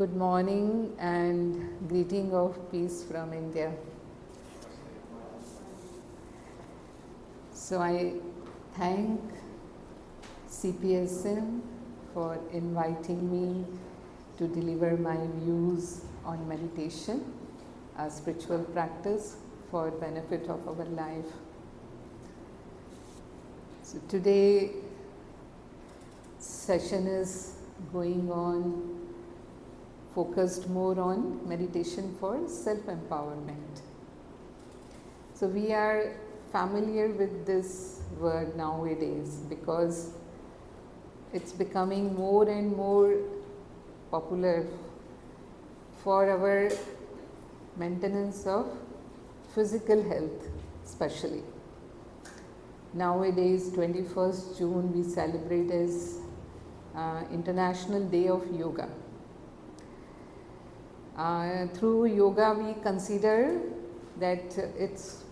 Good morning and greeting of peace from India. So I thank CPSM for inviting me to deliver my views on meditation, a spiritual practice for benefit of our life. So today session is going on focused more on meditation for self-empowerment. So we are familiar with this word nowadays because it's becoming more and more popular for our maintenance of physical health especially. Nowadays 21st June we celebrate as International Day of Yoga. Through yoga we consider that it's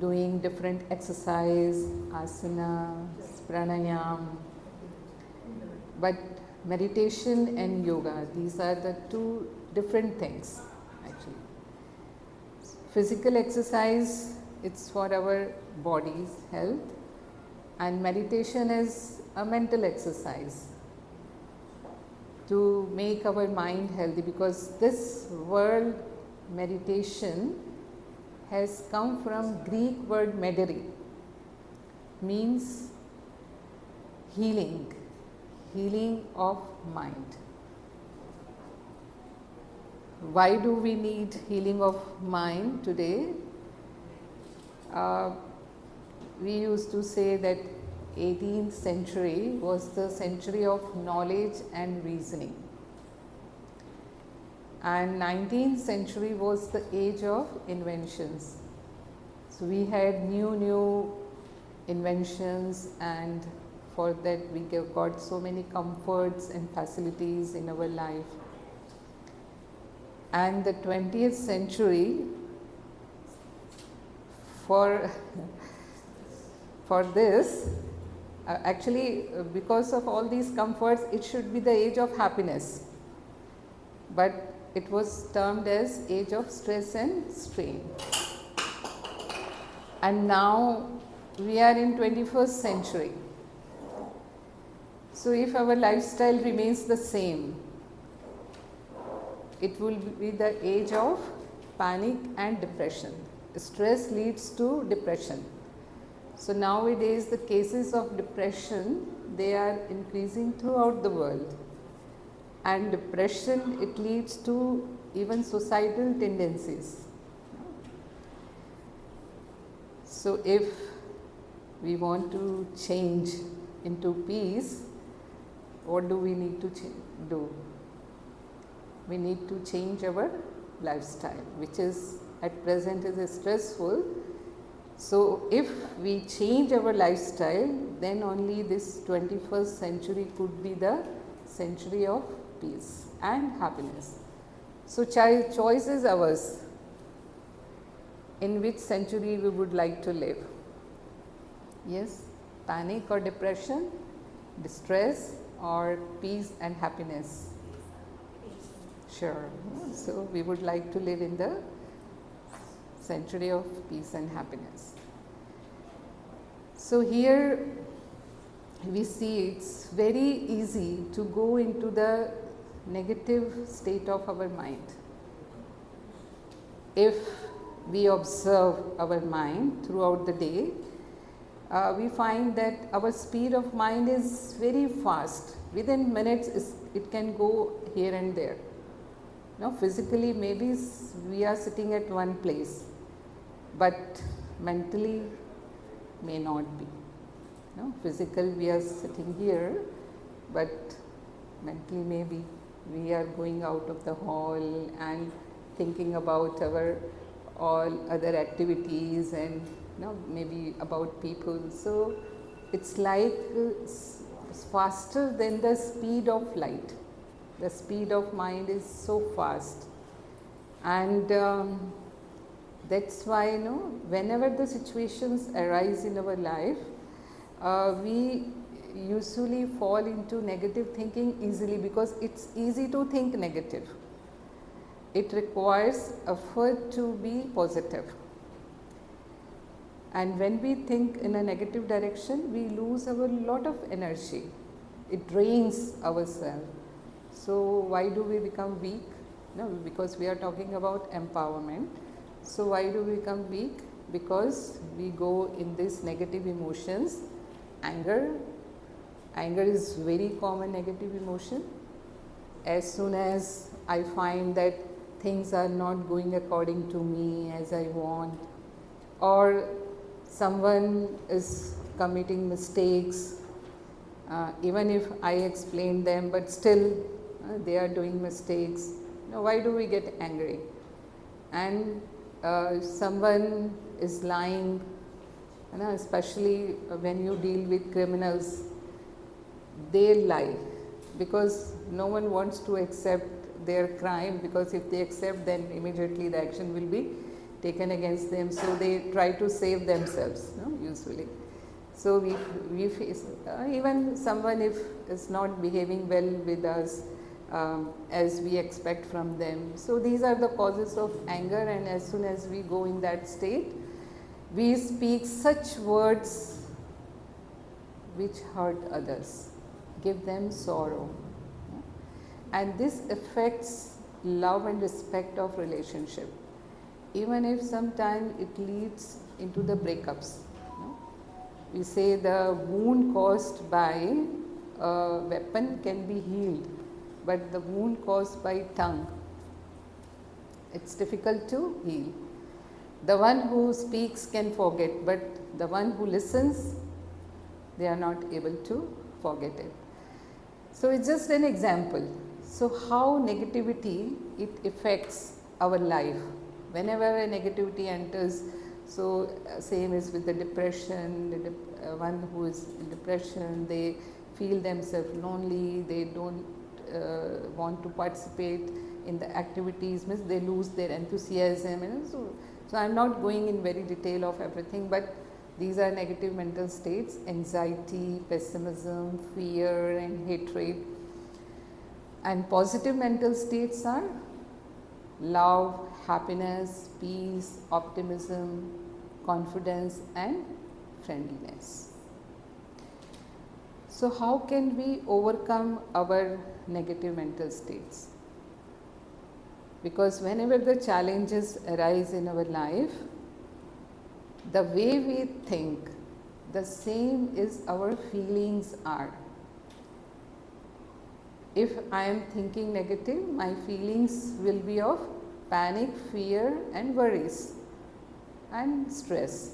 doing different exercise, asana, pranayam, but meditation and yoga, these are the two different things actually. Physical exercise, it's for our body's health, and meditation is a mental exercise to make our mind healthy, because this word meditation has come from Greek word mederi, means healing of mind. Why do we need healing of mind today? We used to say that 18th century was the century of knowledge and reasoning, and 19th century was the age of inventions. So we had new inventions, and for that we got so many comforts and facilities in our life. And the 20th century, for this, because of all these comforts, it should be the age of happiness, but it was termed as age of stress and strain. And now we are in 21st century. So if our lifestyle remains the same, it will be the age of panic and depression. Stress leads to depression. So nowadays the cases of depression, they are increasing throughout the world, and depression, it leads to even suicidal tendencies. So if we want to change into peace, what do we need to do? We need to change our lifestyle, which is at present is stressful. So if we change our lifestyle, then only this 21st century could be the century of peace and happiness. So choice is ours, in which century we would like to live. Yes, panic or depression, distress or peace and happiness. Sure. So we would like to live in the century of peace and happiness. So here we see it's very easy to go into the negative state of our mind. If we observe our mind throughout the day, we find that our speed of mind is very fast. Within minutes it can go here and there. Now physically maybe we are sitting at one place, but mentally may not be. No, physical we are sitting here, but mentally maybe we are going out of the hall and thinking about our all other activities and maybe about people. So it's like faster than the speed of light. The speed of mind is so fast, and that's why whenever the situations arise in our life, we usually fall into negative thinking easily because it's easy to think negative. It requires effort to be positive. And when we think in a negative direction, we lose our lot of energy. It drains ourselves. So why do we become weak? No, because we are talking about empowerment. So why do we become weak? Because we go in these negative emotions. Anger is very common negative emotion. As soon as I find that things are not going according to me as I want, or someone is committing mistakes, even if I explain them, but still they are doing mistakes. Now, why do we get angry? And someone is lying, especially when you deal with criminals, they lie because no one wants to accept their crime, because if they accept, then immediately the action will be taken against them. So they try to save themselves, usually. So we face even someone if is not behaving well with us as we expect from them. So these are the causes of anger, and as soon as we go in that state, we speak such words which hurt others, give them sorrow, and this affects love and respect of relationship, even if sometimes it leads into the breakups. We say the wound caused by a weapon can be healed, but the wound caused by tongue, it's difficult to heal. The one who speaks can forget, but the one who listens, they are not able to forget it. So it's just an example. So how negativity, it affects our life. Whenever a negativity enters, so same is with the depression, one who is in depression, they feel themselves lonely, they don't want to participate in the activities, means they lose their enthusiasm. So I'm not going in very detail of everything, but these are negative mental states: anxiety, pessimism, fear and hatred. And positive mental states are love, happiness, peace, optimism, confidence and friendliness. So how can we overcome our negative mental states? Because whenever the challenges arise in our life, the way we think, the same is our feelings are. If I am thinking negative, my feelings will be of panic, fear and worries and stress.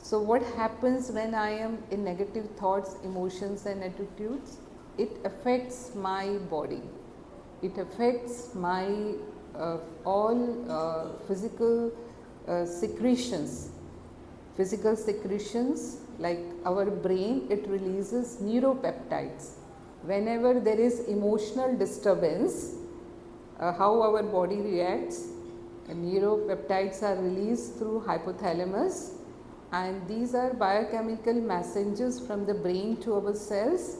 So what happens when I am in negative thoughts, emotions and attitudes? It affects my body. It affects my all physical secretions. Physical secretions, like our brain, it releases neuropeptides. Whenever there is emotional disturbance, how our body reacts, neuropeptides are released through hypothalamus, and these are biochemical messengers from the brain to our cells,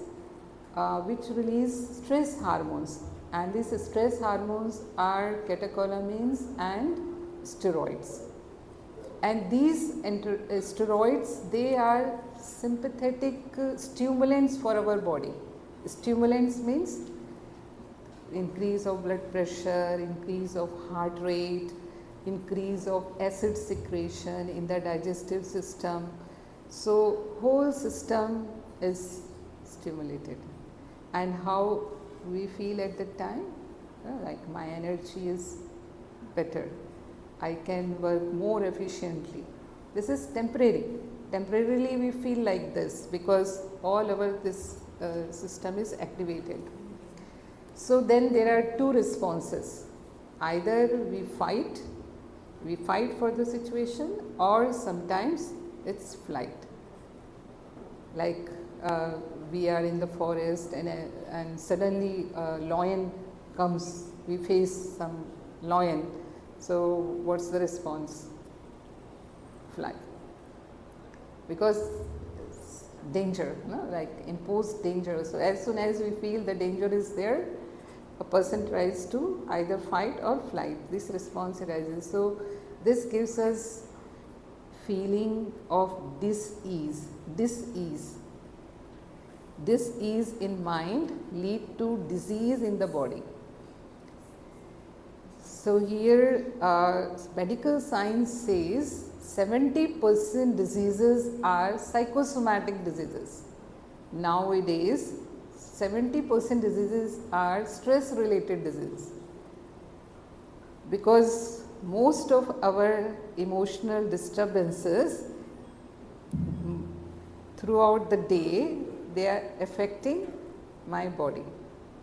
which release stress hormones, and these stress hormones are catecholamines and steroids. And these steroids, they are sympathetic stimulants for our body. Stimulants means increase of blood pressure, increase of heart rate, increase of acid secretion in the digestive system. So whole system is stimulated. And how we feel at that time? Like my energy is better. I can work more efficiently. This is temporary. Temporarily we feel like this because all our this system is activated. So then there are two responses. Either we fight for the situation, or sometimes it's flight. Like we are in the forest and suddenly a lion comes, we face some lion. So what's the response? Fly. Because danger, like imposed danger. So as soon as we feel the danger is there, a person tries to either fight or flight. This response arises. So this gives us feeling of dis-ease. Dis-ease in mind lead to disease in the body. So here medical science says 70% diseases are psychosomatic diseases. Nowadays 70% diseases are stress related diseases, because most of our emotional disturbances throughout the day, they are affecting my body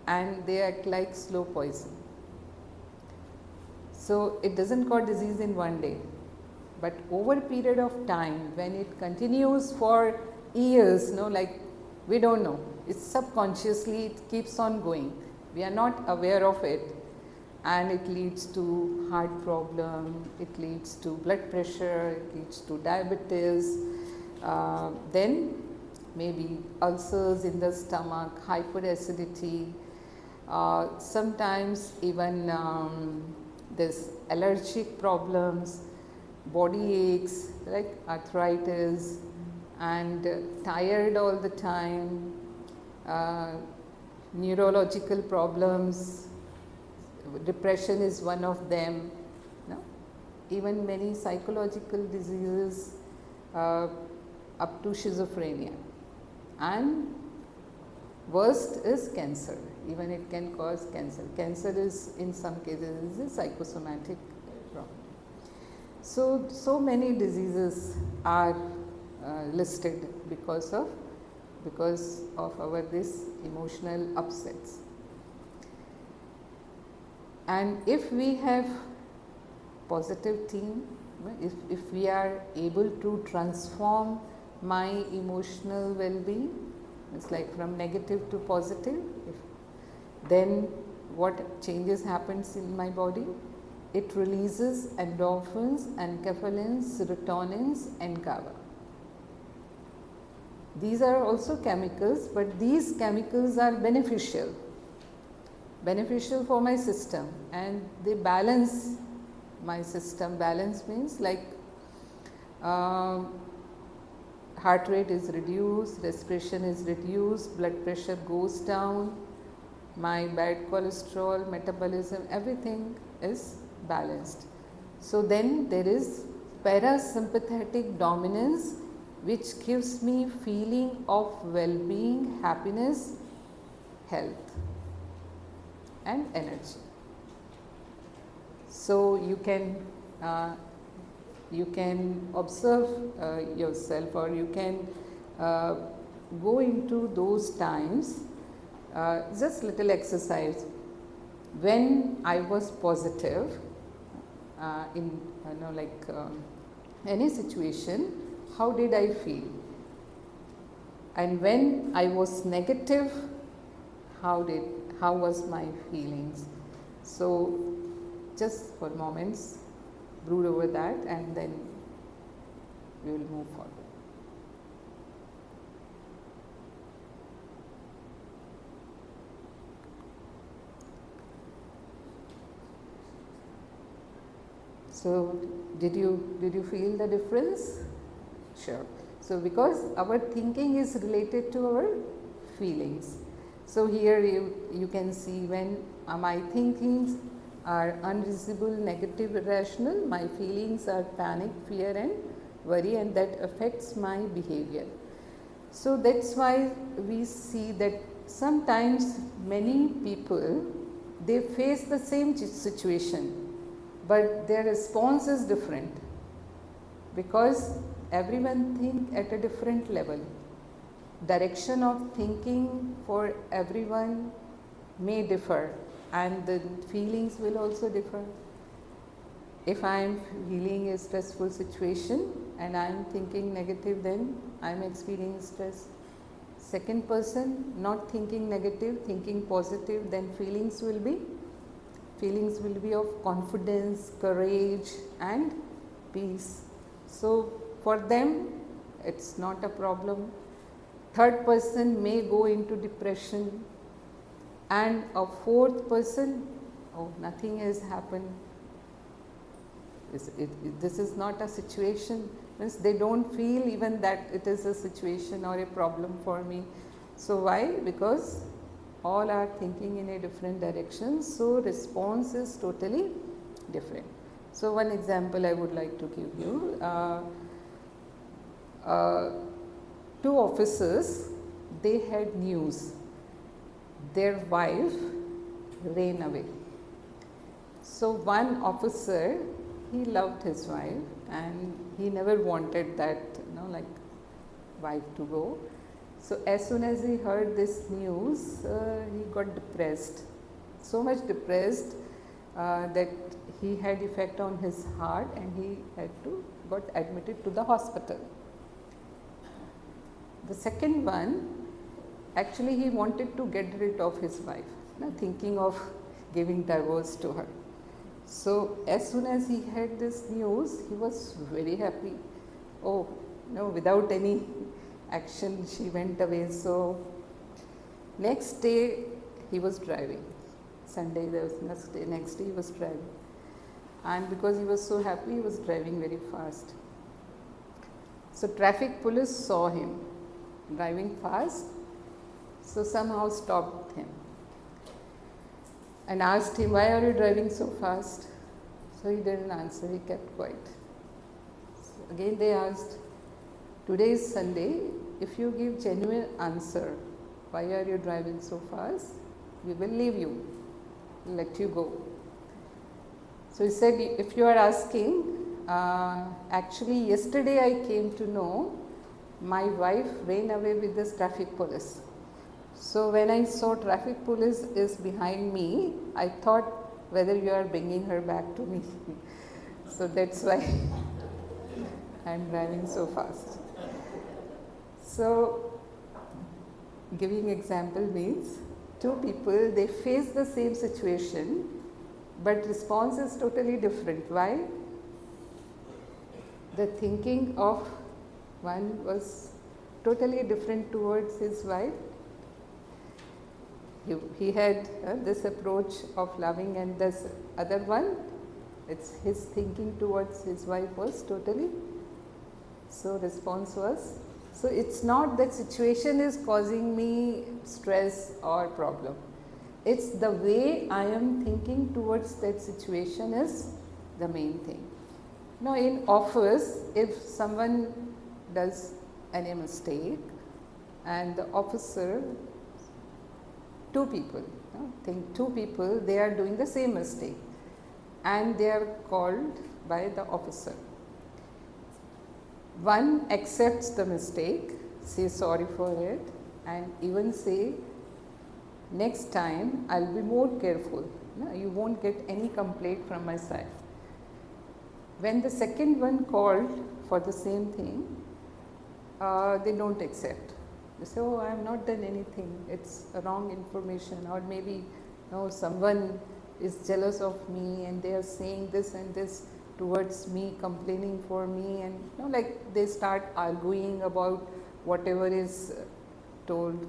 and they act like slow poison. So it doesn't cause disease in one day, but over a period of time, when it continues for years, like we don't know, it's subconsciously, it keeps on going. We are not aware of it, and it leads to heart problem, it leads to blood pressure, it leads to diabetes, then maybe ulcers in the stomach, hyperacidity, sometimes even this allergic problems, body aches like arthritis, and tired all the time, neurological problems, depression is one of them, even many psychological diseases up to schizophrenia, and worst is cancer. Even it can cause cancer. Cancer is in some cases is a psychosomatic problem. So many diseases are listed because of our this emotional upsets. And if we have positive team, if we are able to transform my emotional well-being, it's like from negative to positive, then what changes happens in my body? It releases endorphins, enkephalins, serotonins and GABA. These are also chemicals, but these chemicals are beneficial for my system, and they balance my system. Balance means like heart rate is reduced, respiration is reduced, blood pressure goes down, my bad cholesterol, metabolism, everything is balanced. So then there is parasympathetic dominance, which gives me feeling of well-being, happiness, health and energy. So you can observe yourself, or you can go into those times, just little exercise. When I was positive in any situation, how did I feel? And when I was negative, how was my feelings? So just for moments, brood over that, and then we will move forward. So did you feel the difference? Sure. So because our thinking is related to our feelings. So here you can see when my thinkings are unreasonable, negative, irrational, my feelings are panic, fear and worry, and that affects my behavior. So that's why we see that sometimes many people, they face the same situation, but their response is different, because everyone think at a different level. Direction of thinking for everyone may differ, and the feelings will also differ. If I am feeling a stressful situation and I am thinking negative, then I am experiencing stress. Second person not thinking negative, thinking positive, then feelings will be of confidence, courage and peace. So for them it's not a problem. third person may go into depression, and a fourth person, oh, nothing has happened. This is not a situation, means they don't feel even that it is a situation or a problem for me. So why? Because all are thinking in a different direction, so response is totally different. So one example I would like to give you. Two officers, they had news, their wife ran away. So one officer, he loved his wife and he never wanted that, like wife to go. So as soon as he heard this news, he got depressed, so much depressed that he had effect on his heart and he got admitted to the hospital. The second one, actually he wanted to get rid of his wife, thinking of giving divorce to her. So as soon as he had this news, he was very happy. Oh, without any action, she went away. So next day he was driving. Sunday, there was next day he was driving. And because he was so happy, he was driving very fast. So traffic police saw him driving fast, so somehow stopped him and asked him, why are you driving so fast? So he didn't answer, he kept quiet. So again they asked, today is Sunday, if you give genuine answer, why are you driving so fast? We will leave you, let you go. So he said, if you are asking, actually yesterday I came to know my wife ran away with this traffic police. So when I saw traffic police is behind me, I thought whether you are bringing her back to me. So that's why I am driving so fast. So giving example means two people, they face the same situation, but response is totally different. Why? The thinking of one was totally different towards his wife. He had this approach of loving, and this other one, it's his thinking towards his wife was totally. So response was, so it's not that situation is causing me stress or problem. It's the way I am thinking towards that situation is the main thing. Now in office, if someone does any mistake and the officer, two people, they are doing the same mistake and they are called by the officer. One accepts the mistake, say sorry for it, and even say, next time I'll be more careful. You won't get any complaint from my side. When the second one called for the same thing, they don't accept. They say, oh, I have not done anything, it's wrong information, or maybe someone is jealous of me and they are saying this and this towards me, complaining for me, and like they start arguing about whatever is told.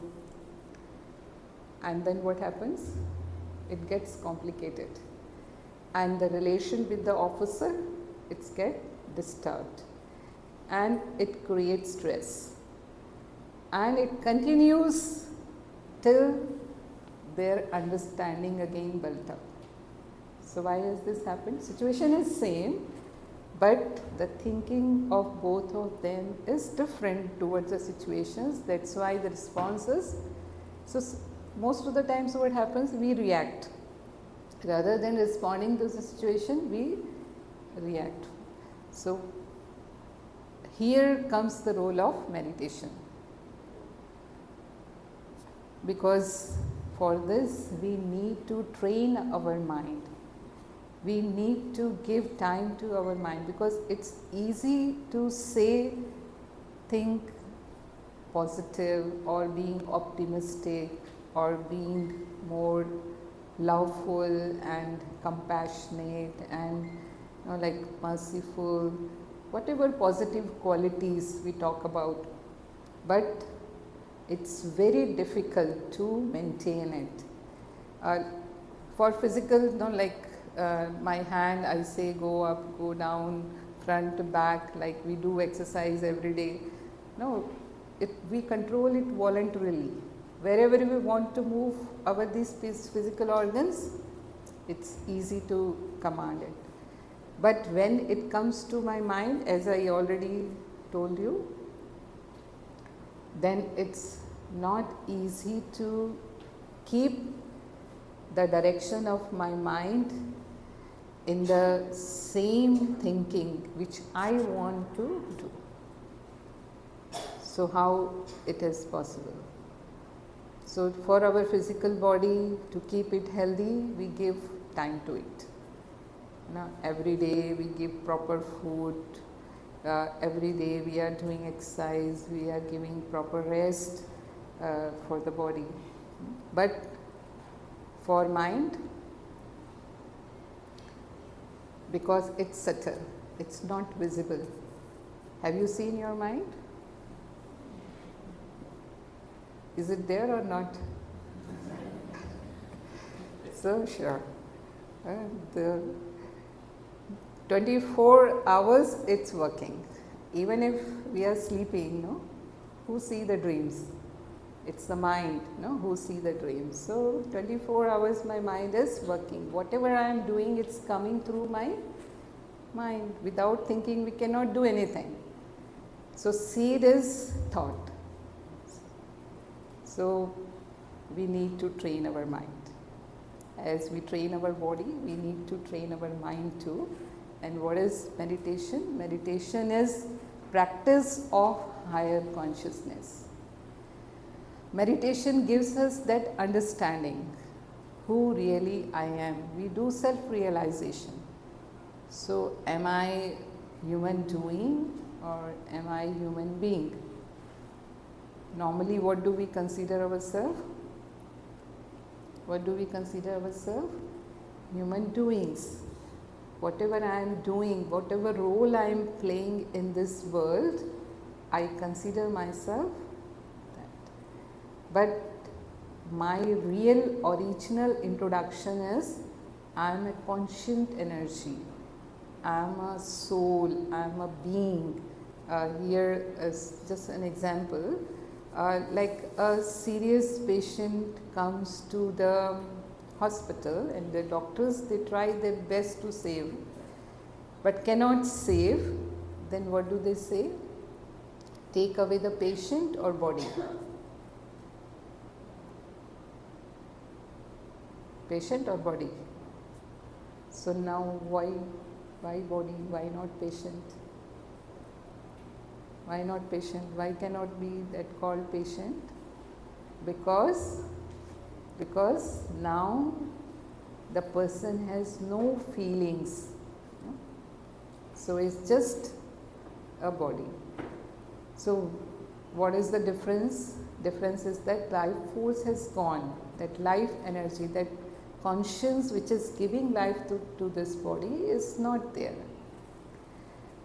And then what happens? It gets complicated. And the relation with the officer, it's get disturbed. And it creates stress. And it continues till their understanding again built up. So why has this happened? Situation is same, but the thinking of both of them is different towards the situations. That's why the response is, so most of the times what happens, we react. Rather than responding to the situation, we react. So here comes the role of meditation. Because for this we need to train our mind. We need to give time to our mind, because it's easy to say, think positive or being optimistic or being more loveful and compassionate and like merciful, whatever positive qualities we talk about. But it's very difficult to maintain it. For physical, my hand, I say go up, go down, front, back, like we do exercise every day. No, we control it voluntarily. Wherever we want to move these physical organs, it's easy to command it. But when it comes to my mind, as I already told you, then it's not easy to keep the direction of my mind in the same thinking which I want to do. So how it is possible? So for our physical body, to keep it healthy, we give time to it. Every day we give proper food, every day we are doing exercise, we are giving proper rest for the body. But for mind, because it's subtle, it's not visible. Have you seen your mind? Is it there or not? So sure. The 24 hours it's working. Even if we are sleeping, who see the dreams? It's the mind, who see the dreams. So 24 hours my mind is working. Whatever I am doing, it's coming through my mind. Without thinking, we cannot do anything. So seed is thought. So we need to train our mind. As we train our body, we need to train our mind too. And what is meditation? Meditation is practice of higher consciousness. Meditation gives us that understanding, who really I am. We do self-realization. So am I human doing or am I human being? Normally, what do we consider ourselves? What do we consider ourselves? Human doings. Whatever I am doing, whatever role I am playing in this world, I consider myself that. But my real original introduction is, I am a conscient energy. I am a soul. I am a being. Here is just an example. Like a serious patient comes to the hospital and the doctors, they try their best to save, but cannot save, then what do they say? Take away the patient or body? Patient or body? So now why body? Why not patient? Why not patient? Why cannot be that called patient? Because now the person has no feelings. So it's just a body. So what is the difference? Difference is that life force has gone. That life energy, that conscience which is giving life to this body is not there.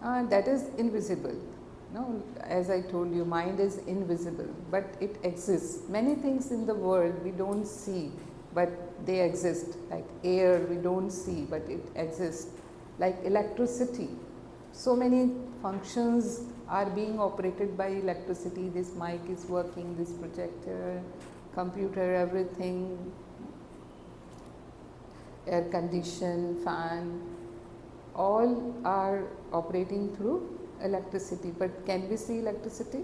That is invisible. No, as I told you, mind is invisible, but it exists. Many things in the world we don't see, but they exist. Like air, we don't see, but it exists. Like electricity. So many functions are being operated by electricity. This mic is working, this projector, computer, everything, air condition, fan, all are operating through electricity. But can we see electricity?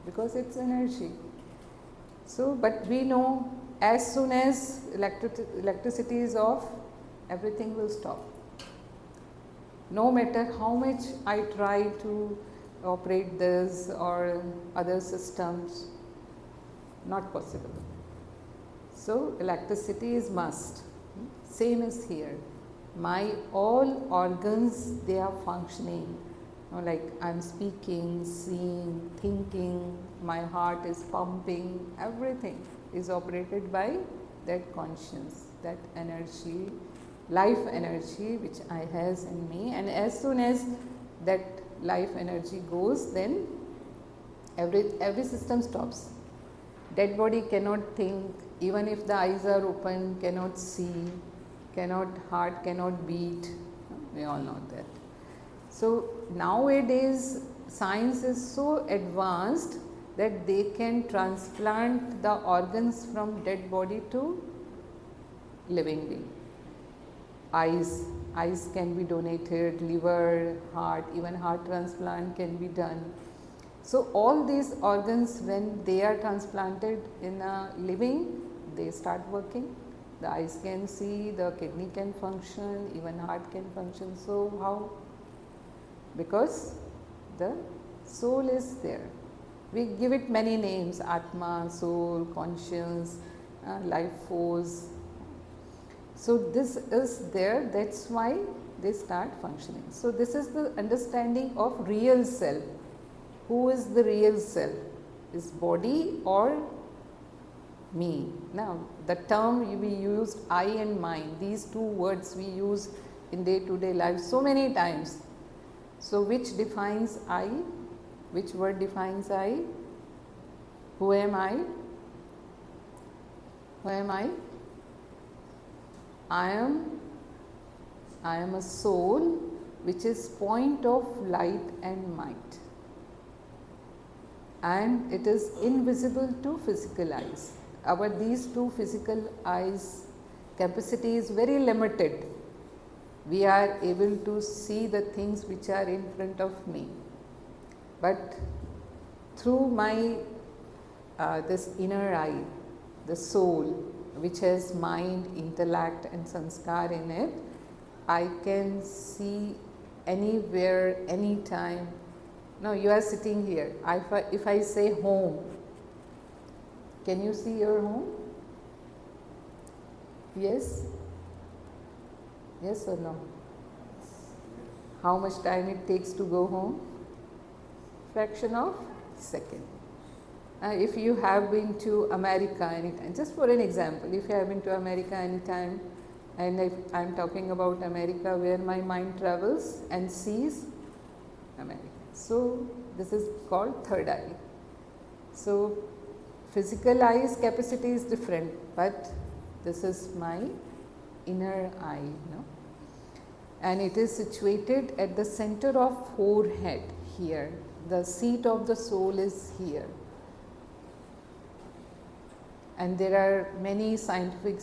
Because it's energy. So, but we know as soon as electricity is off, everything will stop. No matter how much I try to operate this or other systems, not possible. So electricity is must. Same is here. My all organs, they are functioning. Like I'm speaking, seeing, thinking, my heart is pumping, everything is operated by that conscience, that energy, life energy which I has in me. And as soon as that life energy goes, then Every system stops. Dead body cannot think, even if the eyes are open, cannot see, heart cannot beat. We all know that. So nowadays science is so advanced that they can transplant the organs from dead body to living being. Eyes can be donated, liver, heart, even heart transplant can be done. So all these organs, when they are transplanted in a living, they start working. The eyes can see, the kidney can function, even heart can function. So how? Because the soul is there. We give it many names: Atma, soul, conscience, life force. So this is there, that's why they start functioning. So this is the understanding of real self. Who is the real self? Is body or me? Now the term we used, I and mine, these two words we use in day-to-day life so many times. So which defines I? Which word defines I? Who am I? Who am I? I am a soul which is point of light and might, and it is invisible to physical eyes. These two physical eyes capacity is very limited. We are able to see the things which are in front of me, but through my this inner eye, the soul, which has mind, intellect and sanskar in it, I can see anywhere, anytime. Now you are sitting here. If I say home, can you see your home? Yes? Yes or no? How much time it takes to go home? Fraction of second. If you have been to America anytime, just for an example, if you have been to America anytime, and if I am talking about America where my mind travels and sees America. So this is called third eye. So physical eye's capacity is different, but this is my inner eye, and it is situated at the center of forehead here. The seat of the soul is here. And there are many scientific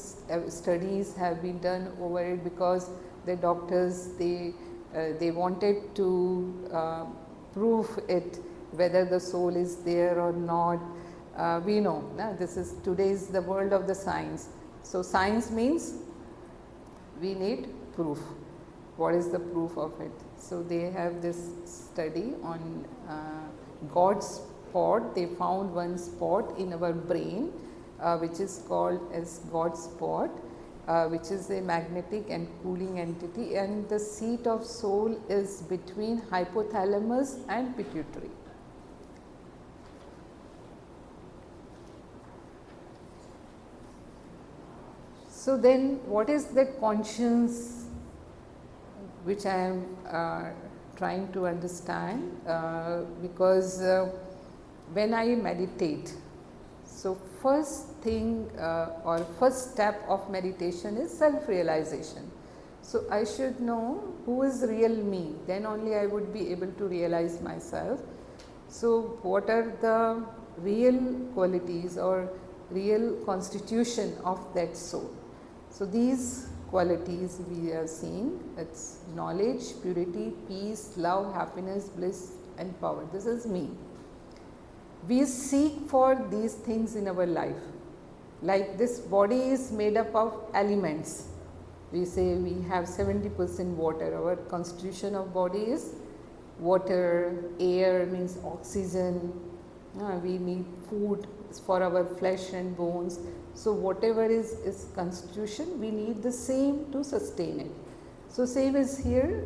studies have been done over it, because the doctors they wanted to prove it, whether the soul is there or not. We know this is today's the world of the science. So science means we need proof. What is the proof of it? So they have this study on God's spot. They found one spot in our brain, which is called as God's spot, which is a magnetic and cooling entity, and the seat of soul is between hypothalamus and pituitary. So then what is that conscience which I am trying to understand, because when I meditate, so first thing or first step of meditation is self-realization. So I should know who is real me, then only I would be able to realize myself. So what are the real qualities or real constitution of that soul? So these qualities we are seeing, it's knowledge, purity, peace, love, happiness, bliss and power. This is me. We seek for these things in our life. Like this body is made up of elements. We say we have 70% water. Our constitution of body is water, air means oxygen. We need food for our flesh and bones. So whatever is constitution, we need the same to sustain it. So same is here.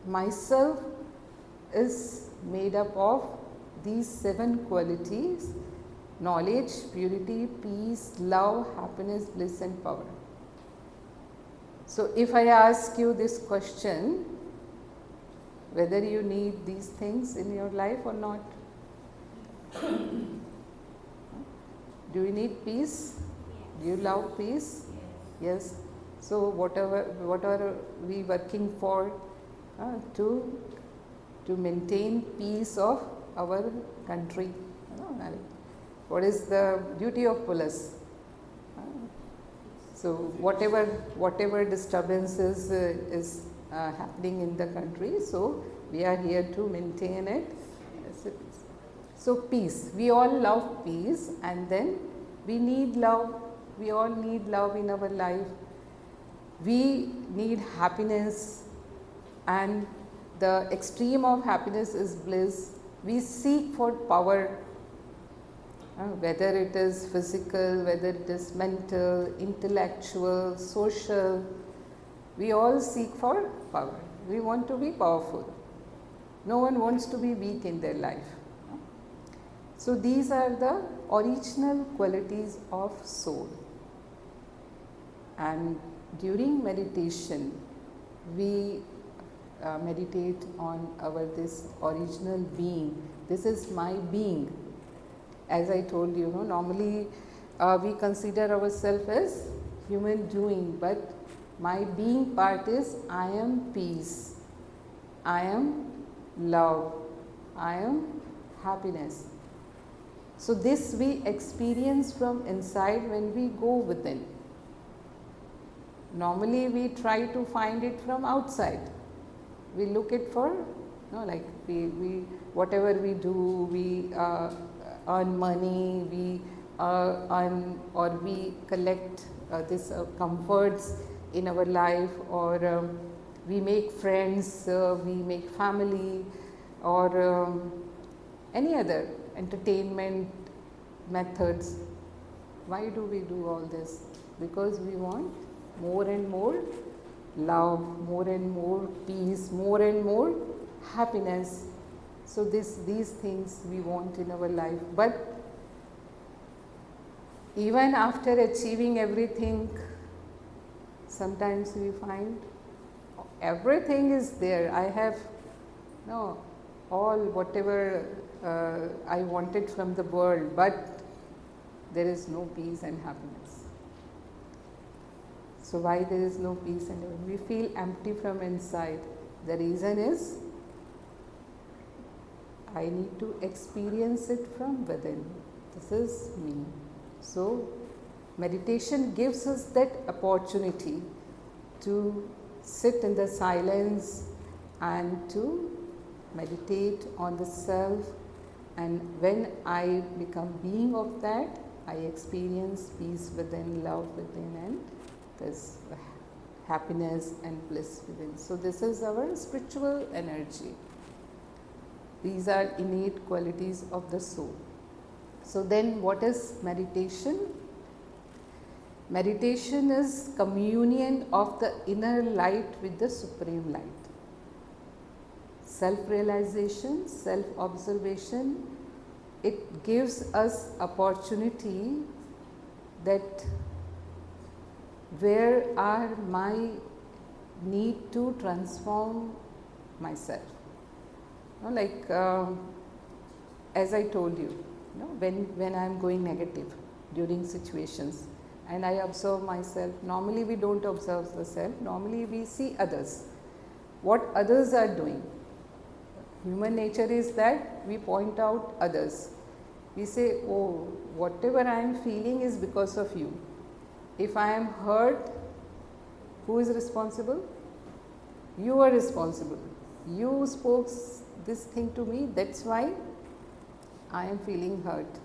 Myself is made up of these 7 qualities: knowledge, purity, peace, love, happiness, bliss and power. So if I ask you this question, whether you need these things in your life or not. Do you need peace? Do you love peace? Yes. So what are we working for to maintain peace of our country? What is the duty of police? So whatever disturbances is happening in the country, so we are here to maintain it. So peace, we all love peace, and then we need love. We all need love in our life. We need happiness, and the extreme of happiness is bliss. We seek for power, whether it is physical, whether it is mental, intellectual, social. We all seek for power. We want to be powerful. No one wants to be weak in their life. So these are the original qualities of soul. And during meditation, we meditate on this original being. This is my being. As I told you, normally we consider ourselves as human doing, but my being part is I am peace, I am love, I am happiness. So this we experience from inside when we go within. Normally we try to find it from outside. We look it for, like we whatever we do, we earn money, we earn or we collect this comforts in our life, or we make friends, we make family, or any other entertainment methods. Why do we do all this? Because we want more and more love, more and more peace, more and more happiness. So these things we want in our life. But even after achieving everything, sometimes we find everything is there. I have all whatever I wanted from the world, but there is no peace and happiness. So why there is no peace and happiness? We feel empty from inside. The reason is I need to experience it from within. This is me. So meditation gives us that opportunity to sit in the silence and to meditate on the self, and when I become being of that, I experience peace within, love within, and this happiness and bliss within. So this is our spiritual energy. These are innate qualities of the soul. So then what is meditation? Meditation is communion of the inner light with the supreme light. Self-realization, self-observation, it gives us opportunity that where are my need to transform myself. As I told you, when I am going negative during situations and I observe myself, normally we don't observe the self, normally we see others, what others are doing. Human nature is that we point out others. We say, oh, whatever I am feeling is because of you. If I am hurt, who is responsible? You are responsible. You spoke this thing to me, that's why I am feeling hurt.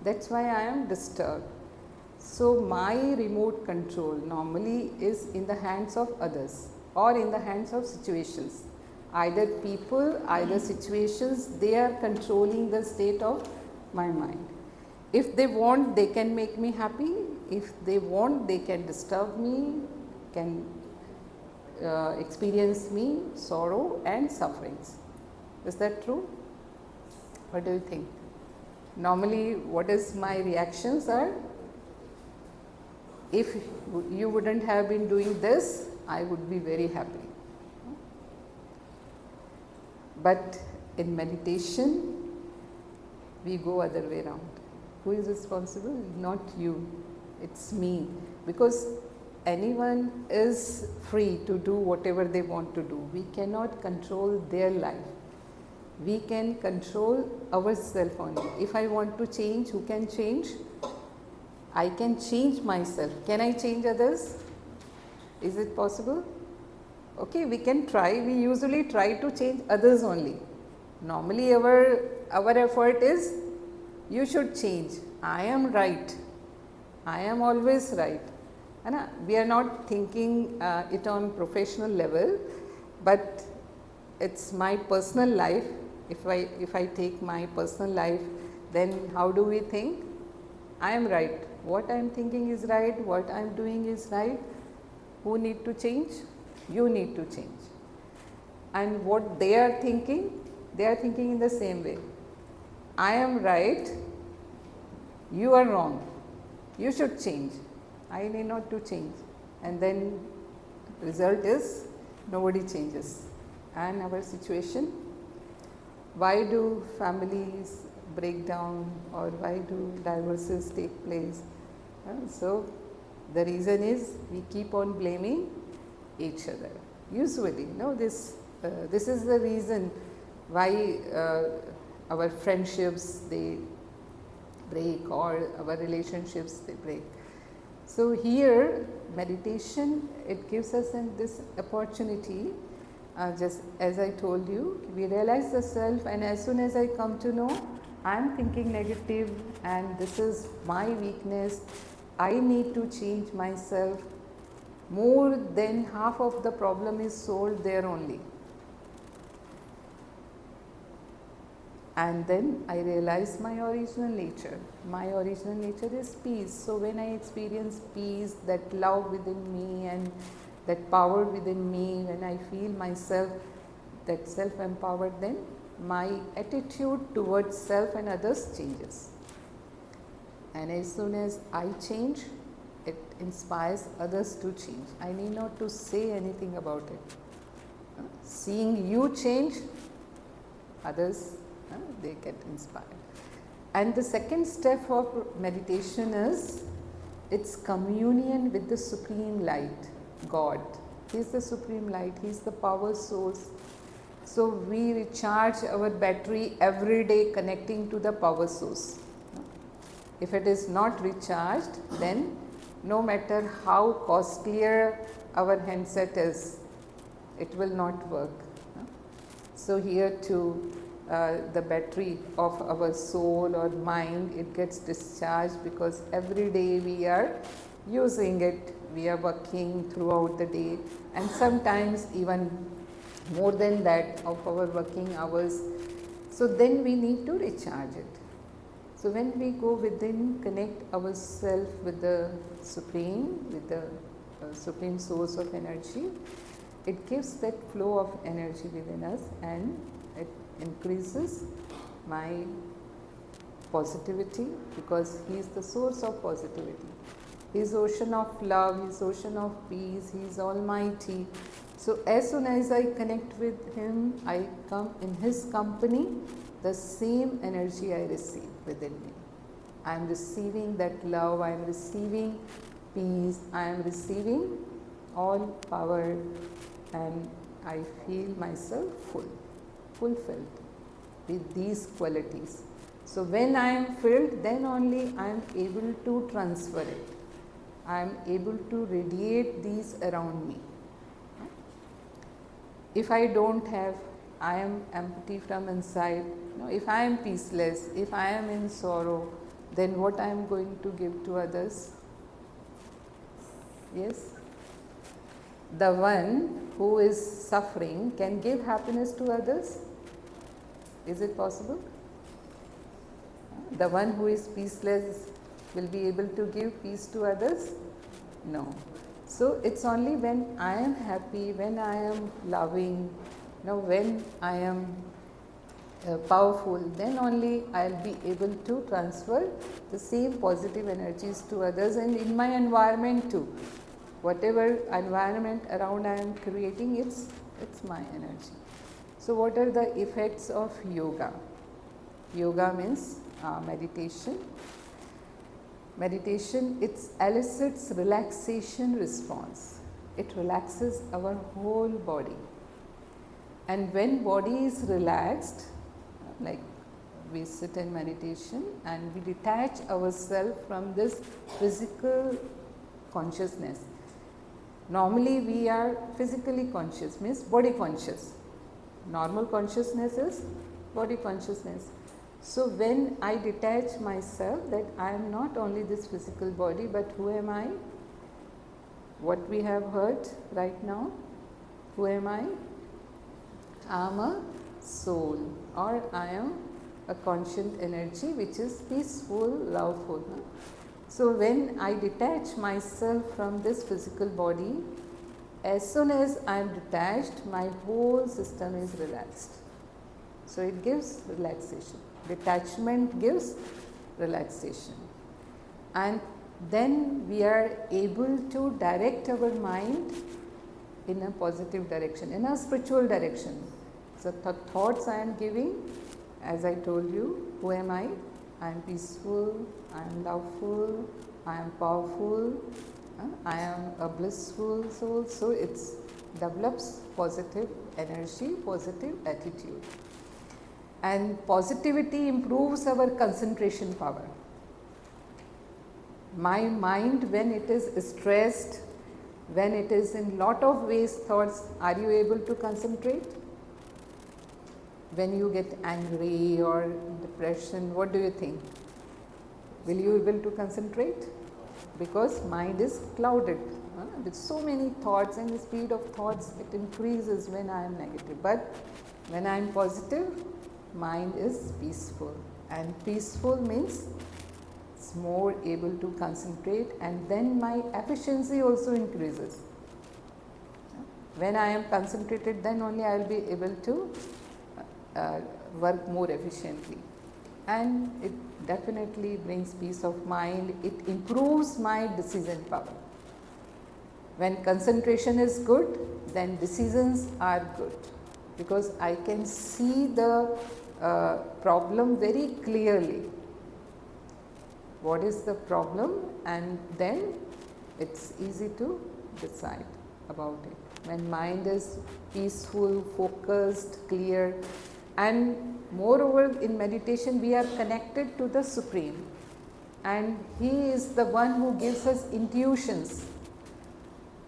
That's why I am disturbed. So my remote control normally is in the hands of others or in the hands of situations. Either people, either situations, they are controlling the state of my mind. If they want, they can make me happy. If they want, they can disturb me, can experience me sorrow and sufferings. Is that true? What do you think? Normally, what is my reactions are, if you wouldn't have been doing this, I would be very happy. But in meditation, we go other way around. Who is responsible? Not you, it's me. Because anyone is free to do whatever they want to do. We cannot control their life. We can control ourselves only. If I want to change, who can change? I can change myself. Can I change others? Is it possible? Okay, we can try. We usually try to change others only. Normally our effort is, you should change. I am right. I am always right. We are not thinking it on professional level, but it's my personal life. If I take my personal life, then how do we think? I am right. What I am thinking is right. What I am doing is right. Who need to change? You need to change. And what they are thinking in the same way. I am right. You are wrong. You should change. I need not to change. And then result is nobody changes. And our situation, why do families break down, or why do divorces take place? So the reason is we keep on blaming each other. Usually, this is the reason why our friendships they break, or our relationships they break. So here meditation, it gives us this opportunity, just as I told you, we realize the self, and as soon as I come to know I am thinking negative and this is my weakness, I need to change myself, more than half of the problem is solved there only. And then I realize my original nature. My original nature is peace. So when I experience peace, that love within me and that power within me, when I feel myself that self-empowered, then my attitude towards self and others changes. And as soon as I change, it inspires others to change. I need not to say anything about it. Seeing you change, others, they get inspired. And the second step of meditation is, it's communion with the Supreme Light, God. He is the Supreme Light, He is the power source. So we recharge our battery every day connecting to the power source. If it is not recharged, then no matter how costlier our handset is, it will not work. So here too, the battery of our soul or mind, it gets discharged, because every day we are using it, we are working throughout the day, and sometimes even more than that of our working hours. So then we need to recharge it. So when we go within, connect ourselves with the Supreme, with the Supreme source of energy, it gives that flow of energy within us, and it increases my positivity, because He is the source of positivity. He is ocean of love, He is ocean of peace, He is almighty. So as soon as I connect with Him, I come in His company, the same energy I receive within me. I am receiving that love, I am receiving peace, I am receiving all power, and I feel myself fulfilled with these qualities. So when I am filled, then only I am able to transfer it. I am able to radiate these around me. If I don't have, I am empty from inside. If I am peaceless, if I am in sorrow, then what I am going to give to others? Yes? The one who is suffering can give happiness to others. Is it possible? The one who is peaceless will be able to give peace to others? No. So it's only when I am happy, when I am loving, when I am powerful, then only I'll be able to transfer the same positive energies to others, and in my environment too. Whatever environment around I am creating, it's my energy. So what are the effects of yoga? Yoga means meditation. Meditation, it elicits relaxation response. It relaxes our whole body. And when body is relaxed, like we sit in meditation and we detach ourselves from this physical consciousness. Normally we are physically conscious, means body conscious. Normal consciousness is body consciousness. So when I detach myself that I am not only this physical body, but who am I? What we have heard right now, who am I? I am a soul, or I am a conscient energy which is peaceful, loveful. So when I detach myself from this physical body, as soon as I am detached, my whole system is relaxed. So it gives relaxation. Detachment gives relaxation. And then we are able to direct our mind in a positive direction, in a spiritual direction. So the thoughts I am giving, as I told you, who am I? I am peaceful, I am loveful, I am powerful, I am a blissful soul. So it develops positive energy, positive attitude. And positivity improves our concentration power. My mind, when it is stressed, when it is in lot of ways thoughts, are you able to concentrate? When you get angry or depression, what do you think? Will you be able to concentrate? Because mind is clouded with so many thoughts, and the speed of thoughts, it increases when I am negative. But when I am positive, mind is peaceful, and peaceful means it's more able to concentrate, and then my efficiency also increases. When I am concentrated, then only I will be able to work more efficiently, and it definitely brings peace of mind. It improves my decision power. When concentration is good, then decisions are good, because I can see the problem very clearly. What is the problem? And then it's easy to decide about it. When mind is peaceful, focused, clear, and moreover in meditation we are connected to the Supreme, and He is the one who gives us intuitions.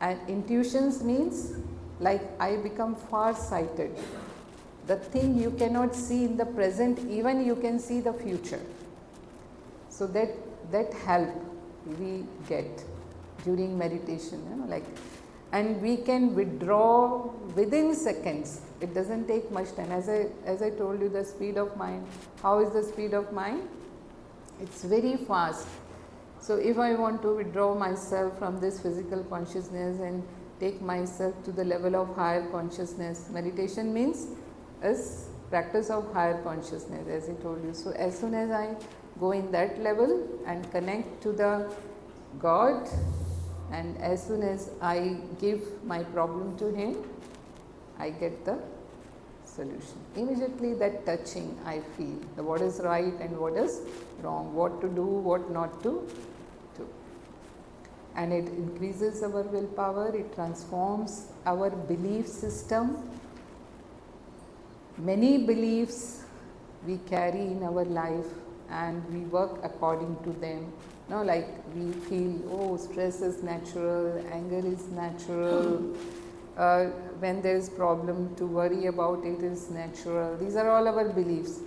And intuitions means, like, I become far sighted. The thing you cannot see in the present, even you can see the future. So that help we get during meditation, and we can withdraw within seconds. It doesn't take much time. As I told you, the speed of mind. How is the speed of mind? It's very fast. So if I want to withdraw myself from this physical consciousness and take myself to the level of higher consciousness, meditation means is practice of higher consciousness, as I told you. So as soon as I go in that level and connect to the God, and as soon as I give my problem to Him, I get the solution. Immediately that touching I feel, what is right and what is wrong, what to do, what not to do. And it increases our willpower, it transforms our belief system. Many beliefs we carry in our life and we work according to them. Like we feel, oh, stress is natural, anger is natural, when there is problem to worry about it is natural. These are all our beliefs.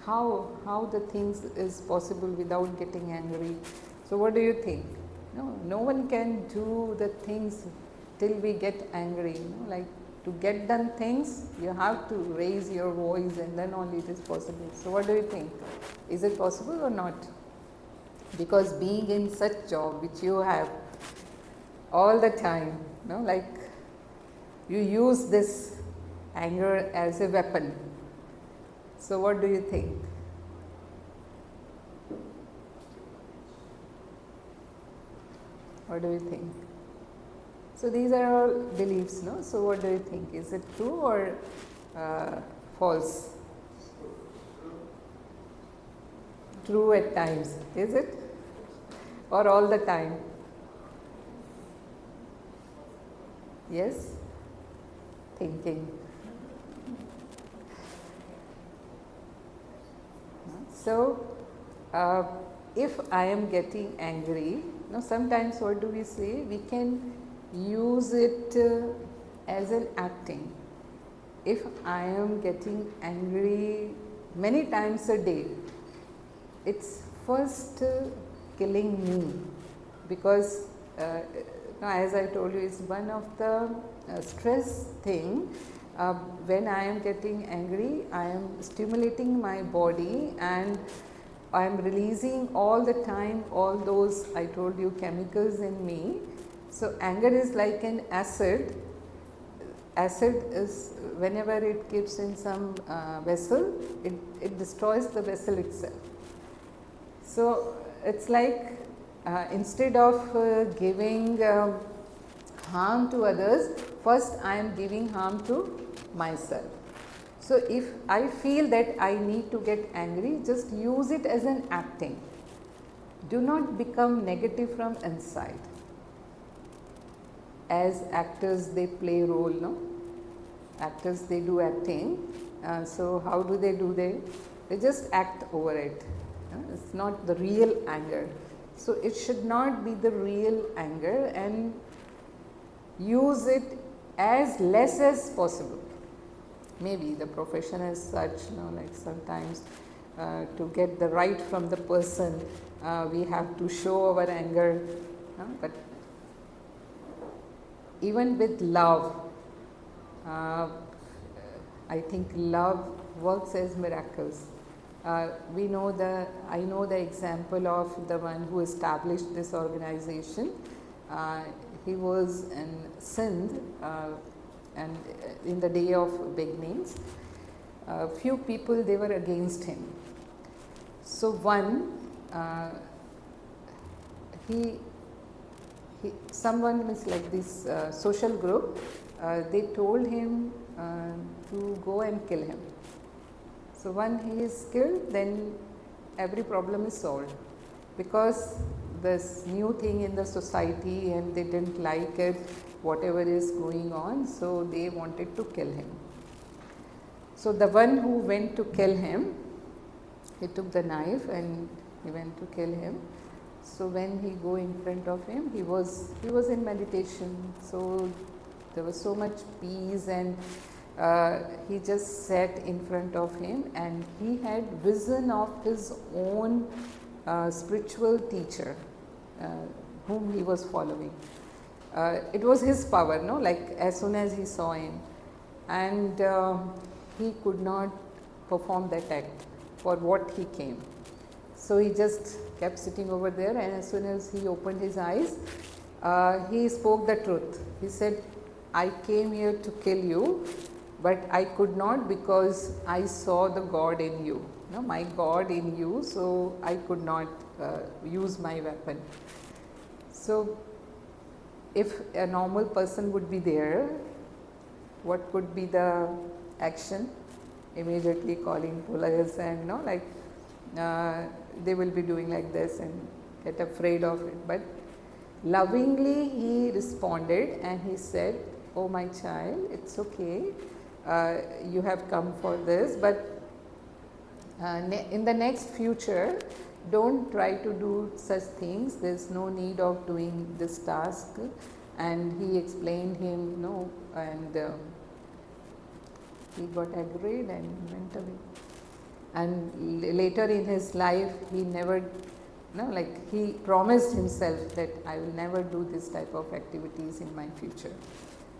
How the things is possible without getting angry? So what do you think? No one can do the things till we get angry. Like to get done things, you have to raise your voice and then only it is possible. So what do you think? Is it possible or not? Because being in such job which you have all the time, like you use this anger as a weapon. So what do you think? What do you think? So these are all beliefs, no? So what do you think? Is it true, or false. True at times, is it? Or all the time? Yes? Thinking. So, if I am getting angry, now sometimes what do we say? We can use it as an acting. If I am getting angry many times a day, it's first killing me, because now as I told you, it's one of the stress thing. When I am getting angry, I am stimulating my body and I am releasing all the time all those, I told you, chemicals in me. So anger is like an acid. Acid is, whenever it keeps in some vessel, it destroys the vessel itself. So it's like instead of giving harm to others, first I am giving harm to myself. So if I feel that I need to get angry, just use it as an acting. Do not become negative from inside. As actors, they play role, no? Actors, they do acting. So how do? They just act over it. It's not the real anger. So it should not be the real anger, and use it as less as possible. Maybe the profession is such, like sometimes to get the right from the person, we have to show our anger, but even with love, I think love works as miracles. I know the example of the one who established this organization. He was in Sindh, and in the day of beginnings, few people, they were against him. So one, someone is like this social group, they told him to go and kill him. So when he is killed, then every problem is solved, because this new thing in the society and they didn't like it, whatever is going on, so they wanted to kill him. So the one who went to kill him, he took the knife and he went to kill him. So when he go in front of him, he was in meditation, so there was so much peace, and he just sat in front of him, and he had vision of his own spiritual teacher whom he was following. It was his power, like as soon as he saw him, and he could not perform that act for what he came. So he just kept sitting over there, and as soon as he opened his eyes, he spoke the truth. He said, I came here to kill you, but I could not, because I saw the God in you, my God in you, so I could not use my weapon. So if a normal person would be there, what could be the action? Immediately calling police, and they will be doing like this and get afraid of it. But lovingly he responded, and he said, oh my child, it's okay, you have come for this, but in the next future, don't try to do such things. There's no need of doing this task. And he explained him, and he got agreed and went away. And later in his life, he never, he promised himself that I will never do this type of activities in my future.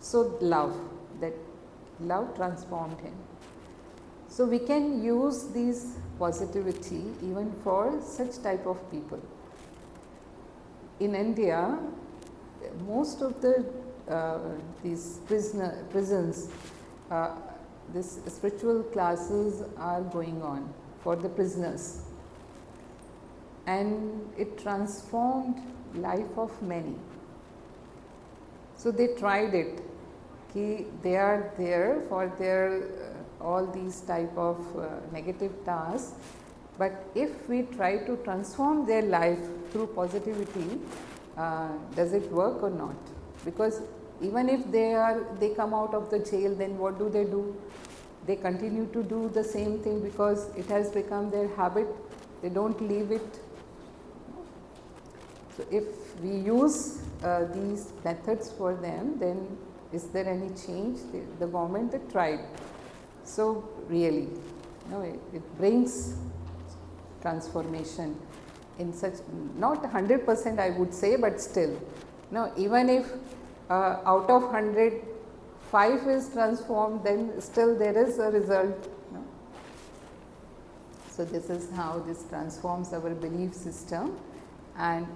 So that love transformed him. So we can use this positivity even for such type of people. In India, most of the these prisons, this spiritual classes are going on for the prisoners, and it transformed life of many. So they tried it. They are there for their all these type of negative tasks. But if we try to transform their life through positivity, does it work or not? Because even if they come out of the jail, then what do? They continue to do the same thing because it has become their habit. They don't leave it. So if we use these methods for them, then is there any change? The government they tried. So really, it brings transformation in such, not 100% I would say, but still, even if out of 100, 5 is transformed, then still there is a result. So this is how this transforms our belief system, and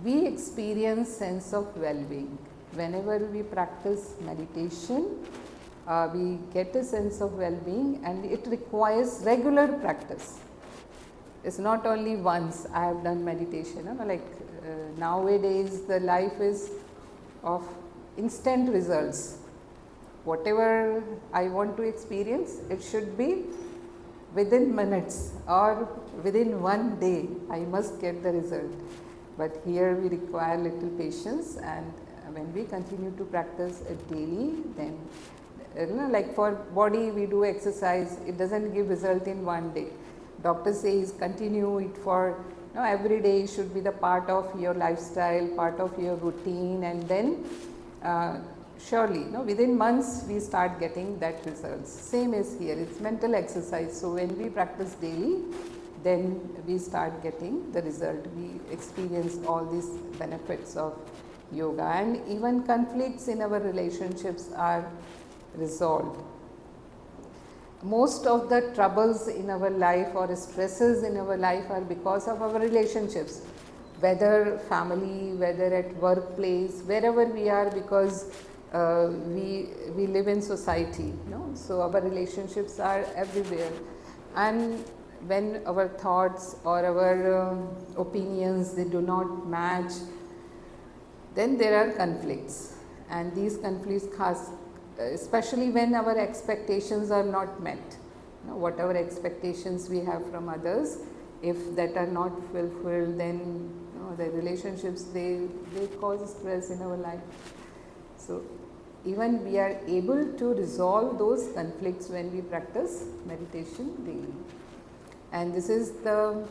we experience sense of well-being. Whenever we practice meditation, we get a sense of well-being, and it requires regular practice. It's not only once I have done meditation, nowadays the life is of instant results. Whatever I want to experience, it should be within minutes or within one day I must get the result. But here we require little patience, and when we continue to practice it daily, then like for body we do exercise, it doesn't give result in one day. Doctor says continue it for every day should be the part of your lifestyle, part of your routine, and then surely within months we start getting that results. Same is here, it's mental exercise. So when we practice daily, then we start getting the result. We experience all these benefits of yoga, and even conflicts in our relationships are resolved. Most of the troubles in our life or stresses in our life are because of our relationships, whether family, whether at workplace, wherever we are, because we live in society, so our relationships are everywhere. And when our thoughts or our opinions, they do not match, then there are conflicts, and these conflicts especially when our expectations are not met. Whatever expectations we have from others, if that are not fulfilled, then the relationships they cause stress in our life. So even we are able to resolve those conflicts when we practice meditation daily. And this is the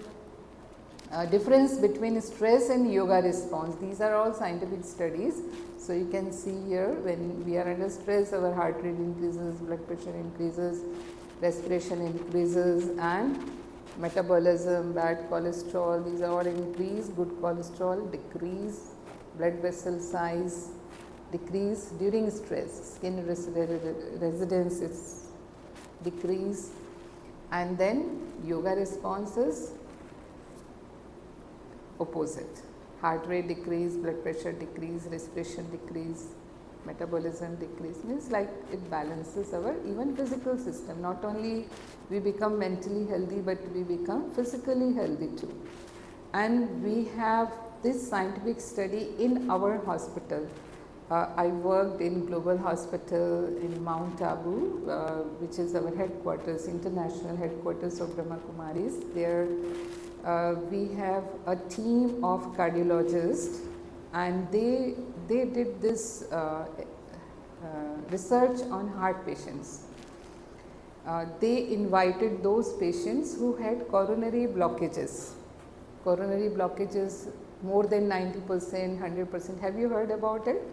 difference between stress and yoga response. These are all scientific studies. So you can see here, when we are under stress, our heart rate increases, blood pressure increases, respiration increases, and metabolism, bad cholesterol, these are all increase, good cholesterol decrease, blood vessel size decrease during stress, skin residence is decrease, and then yoga responses opposite. Heart rate decrease, blood pressure decrease, respiration decrease, metabolism decrease. Means like it balances our even physical system. Not only we become mentally healthy, but we become physically healthy too. And we have this scientific study in our hospital. I worked in Global Hospital in Mount Abu, which is our headquarters, international headquarters of Brahma Kumaris. There we have a team of cardiologists, and they did this research on heart patients. They invited those patients who had coronary blockages. Coronary blockages more than 90%, 100%. Have you heard about it?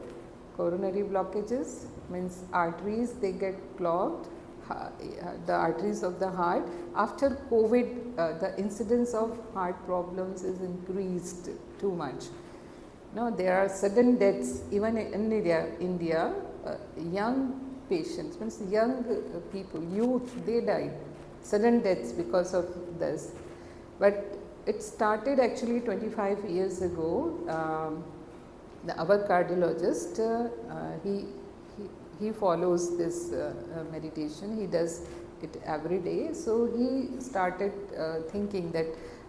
Coronary blockages means arteries, they get clogged, the arteries of the heart. After COVID, the incidence of heart problems is increased too much. There are sudden deaths even in India. Young patients, means young people, youth, they died, sudden deaths because of this. But it started actually 25 years ago. Our cardiologist, he follows this meditation, he does it every day. So he started thinking that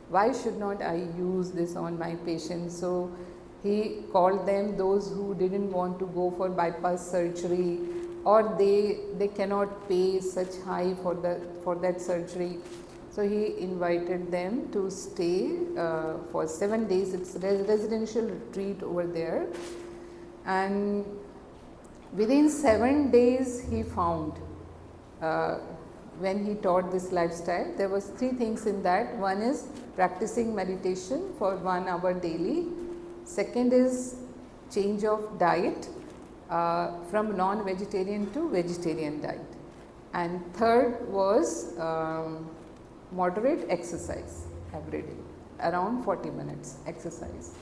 why should not I use this on my patients. So he called them, those who didn't want to go for bypass surgery, or they cannot pay such high for that surgery. So he invited them to stay for 7 days. It's a residential retreat over there, and within 7 days he found, when he taught this lifestyle, there was 3 things in that. One is practicing meditation for 1 hour daily. Second is change of diet from non-vegetarian to vegetarian diet. And third was moderate exercise every day, around 40 minutes exercise.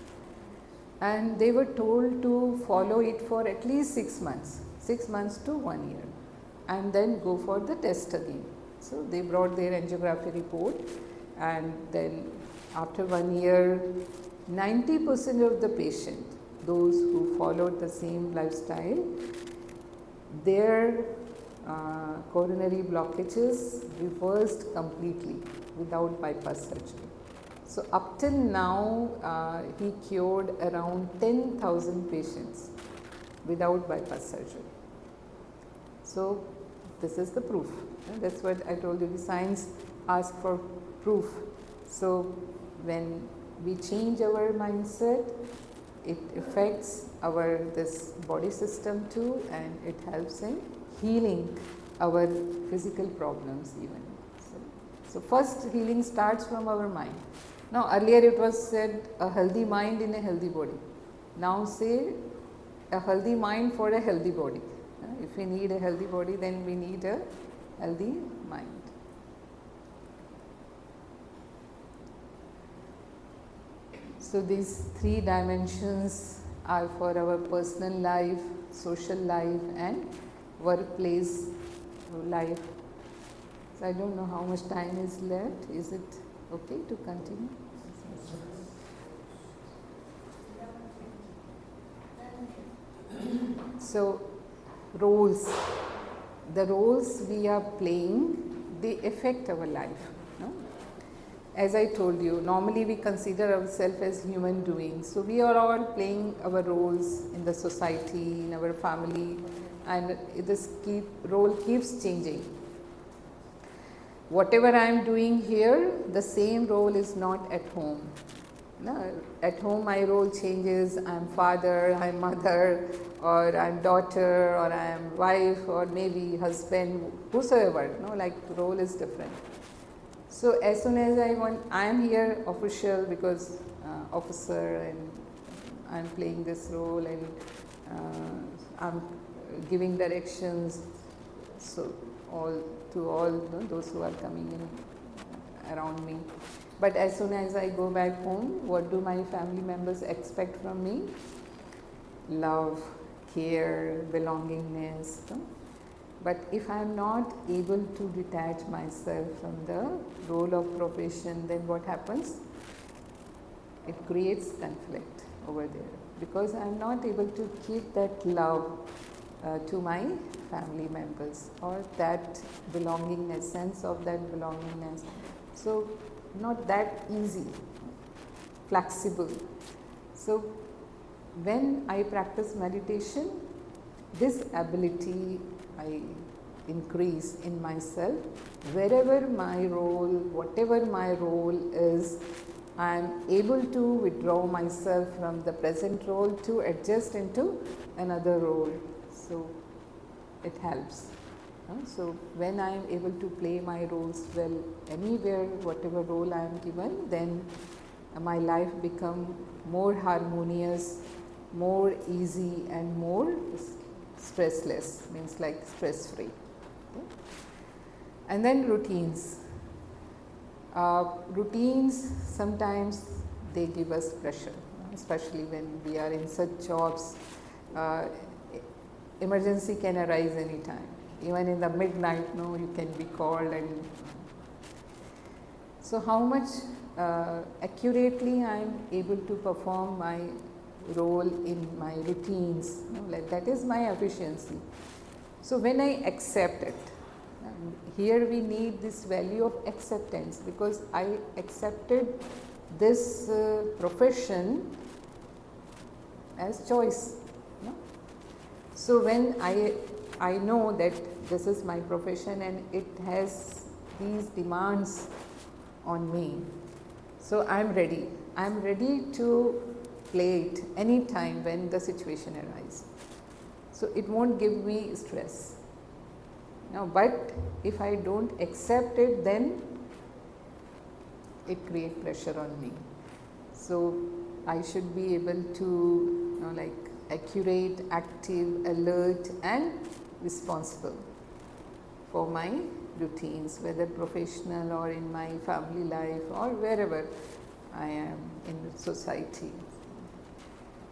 And they were told to follow it for at least 6 months, 6 months to 1 year, and then go for the test again. So they brought their angiography report, and then after 1 year, 90% of the patient, those who followed the same lifestyle, their coronary blockages reversed completely without bypass surgery. So up till now, he cured around 10,000 patients without bypass surgery. So this is the proof. That's what I told you, the science asks for proof. So when we change our mindset, it affects our this body system too, and it helps in healing our physical problems even. So first healing starts from our mind. Now earlier it was said a healthy mind in a healthy body. Now say a healthy mind for a healthy body. If we need a healthy body, then we need a healthy mind. So these 3 dimensions are for our personal life, social life, and workplace life. So I don't know how much time is left. Is it okay to continue? So roles, the roles we are playing, they affect our life. No? As I told you, normally we consider ourselves as human doings. So we are all playing our roles in the society, in our family, and this role keeps changing. Whatever I am doing here, the same role is not at home. No, at home my role changes. I am father, I am mother, or I am daughter, or I am wife, or maybe husband, whosoever. No, like role is different. So as soon as I am here official because officer, and I am playing this role, and I am giving directions. So to all those who are coming in around me. But as soon as I go back home, what do my family members expect from me? Love, care, belongingness. But if I am not able to detach myself from the role of profession, then what happens? It creates conflict over there, because I am not able to keep that love to my family members, or that belongingness, sense of that belongingness. So not that easy, flexible. So when I practice meditation, this ability I increase in myself. Wherever my role, whatever my role is, I am able to withdraw myself from the present role to adjust into another role. So it helps. So when I am able to play my roles well anywhere, whatever role I am given, then my life become more harmonious, more easy, and more stressless, means like stress free. Okay. And then routines. Routines sometimes they give us pressure, especially when we are in such jobs. Emergency can arise anytime. Even in the midnight, you can be called. And so how much accurately I am able to perform my role in my routines, like that is my efficiency. So when I accept it, here we need this value of acceptance, because I accepted this profession as choice. So when I I know that this is my profession and it has these demands on me. So I'm ready. I'm ready to play it anytime when the situation arises. So it won't give me stress. Now, but if I don't accept it, then it creates pressure on me. So I should be able to, like accurate, active, alert and responsible for my routines, whether professional or in my family life or wherever I am in society.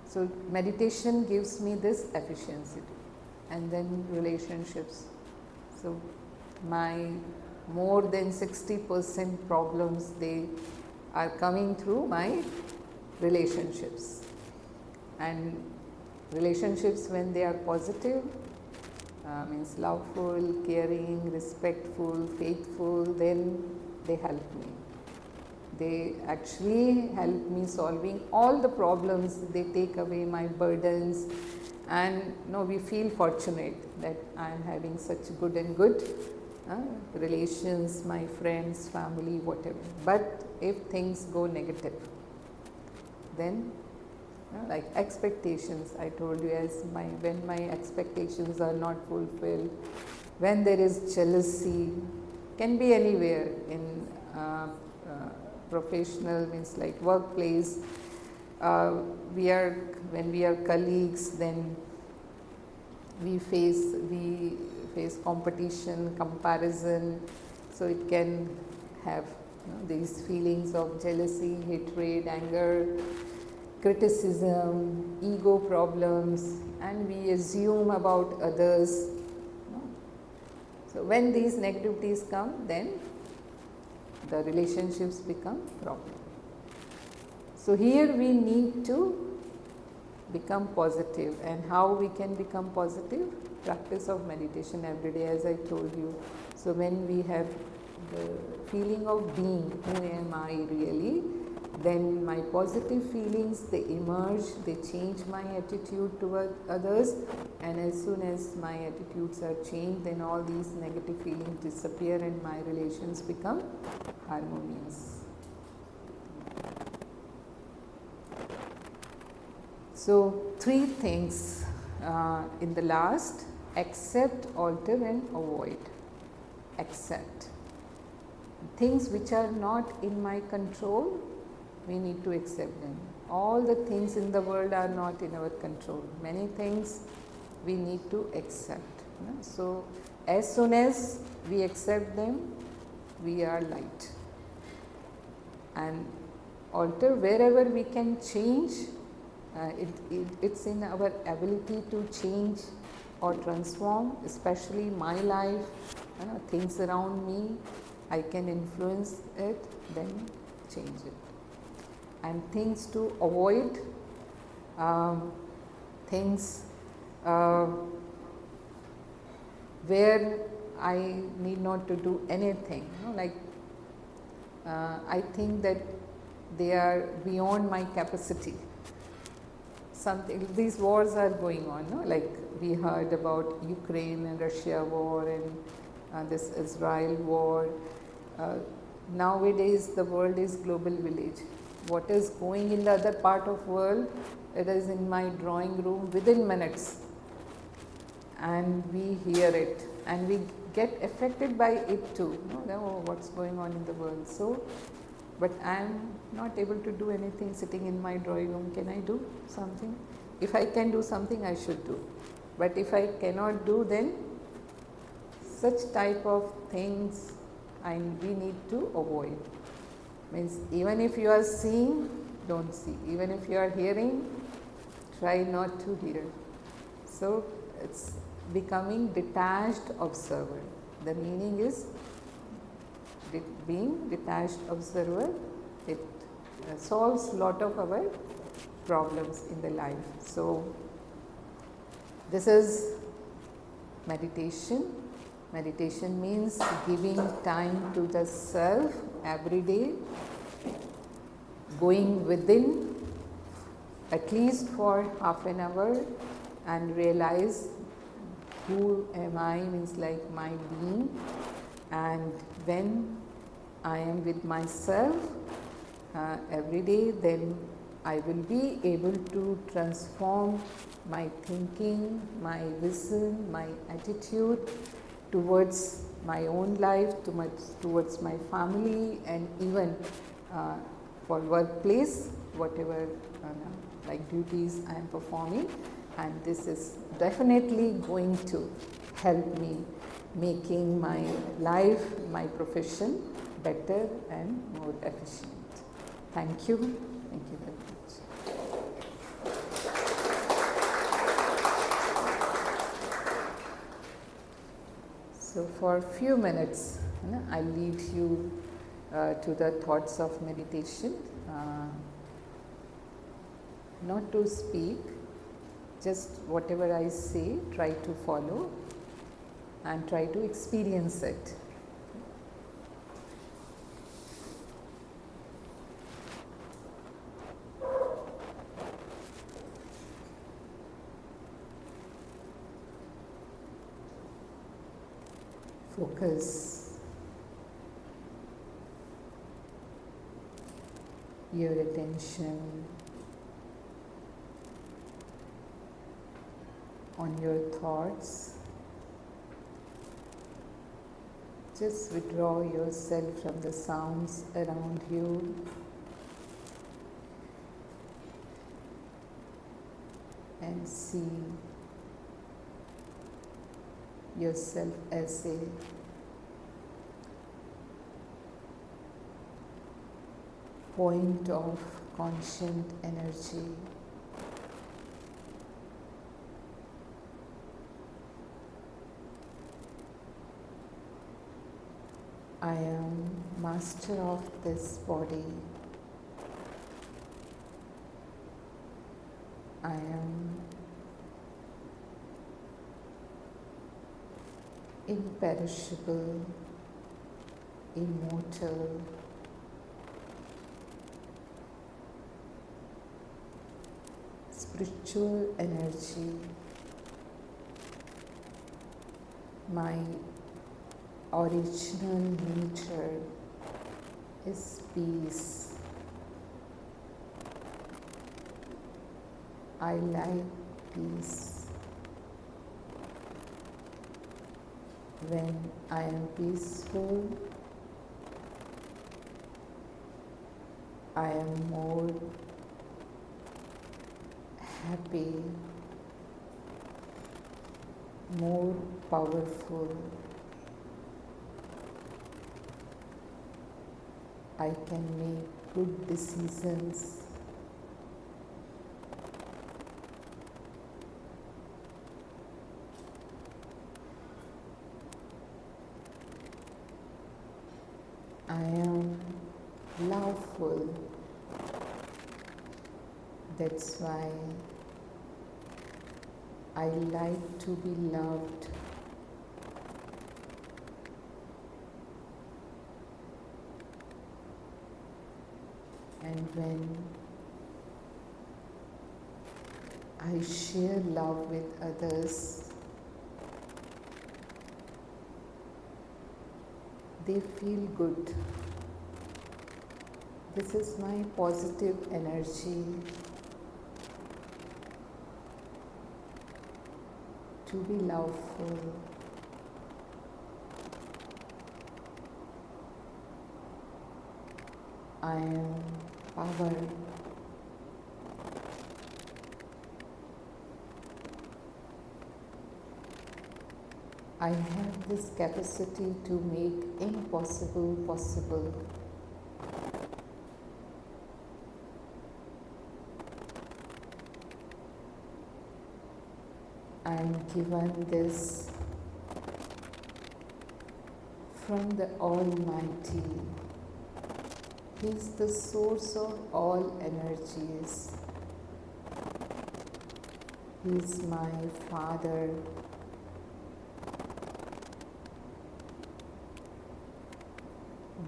So meditation gives me this efficiency, and then relationships. So my more than 60% problems, they are coming through my relationships. And relationships, when they are positive, means loveful, caring, respectful, faithful, then they help me. They actually help me solving all the problems. They take away my burdens, and we feel fortunate that I am having such good relations, my friends, family, whatever. But if things go negative, then like expectations, I told you, when my expectations are not fulfilled, when there is jealousy, can be anywhere in professional, means like workplace. When we are colleagues, then we face competition, comparison. So it can have these feelings of jealousy, hatred, anger, criticism, ego problems, and we assume about others. So when these negativities come, then the relationships become problem. So here we need to become positive. And how we can become positive? Practice of meditation every day, as I told you. So when we have the feeling of being, who am I really, then my positive feelings, they emerge, they change my attitude toward others, and as soon as my attitudes are changed, then all these negative feelings disappear and my relations become harmonious. So 3 things in the last: accept, alter and avoid. Accept. Things which are not in my control, we need to accept them. All the things in the world are not in our control. Many things we need to accept. So as soon as we accept them, we are light. And alter, wherever we can change, it's in our ability to change or transform, especially my life, things around me, I can influence it, then change it. And things to avoid, things where I need not to do anything, like I think that they are beyond my capacity. These wars are going on, like we heard about Ukraine and Russia war and this Israel war. Nowadays the world is global village. What is going in the other part of world, it is in my drawing room within minutes, and we hear it and we get affected by it too. Oh, what's going on in the world? So, but I am not able to do anything sitting in my drawing room. Can I do something? If I can do something, I should do. But if I cannot do, then such type of things we need to avoid. Means even if you are seeing, don't see. Even if you are hearing, try not to hear. So it's becoming detached observer. The meaning is being detached observer. It solves lot of our problems in the life. So this is meditation. Meditation means giving time to the self every day, going within at least for half an hour and realize who am I means like my being, and when I am with myself every day, then I will be able to transform my thinking, my vision, my attitude towards my own life, towards my family, and even for workplace, whatever like duties I am performing. And this is definitely going to help me making my life, my profession better and more efficient. Thank you. Thank you very much. So for a few minutes, I'll lead you to the thoughts of meditation. Not to speak, just whatever I say, try to follow and try to experience it. Focus your attention on your thoughts. Just withdraw yourself from the sounds around you. And see yourself as a point of conscient energy. I am master of this body. I am imperishable, immortal, spiritual energy. My original nature is peace. I like peace. When I am peaceful, I am more happy, more powerful. I can make good decisions. I am loveful. That's why I like to be loved. And when I share love with others, they feel good. This is my positive energy to be loveful. I am power. I have this capacity to make impossible possible. I am given this from the Almighty. He is the source of all energies. He is my Father.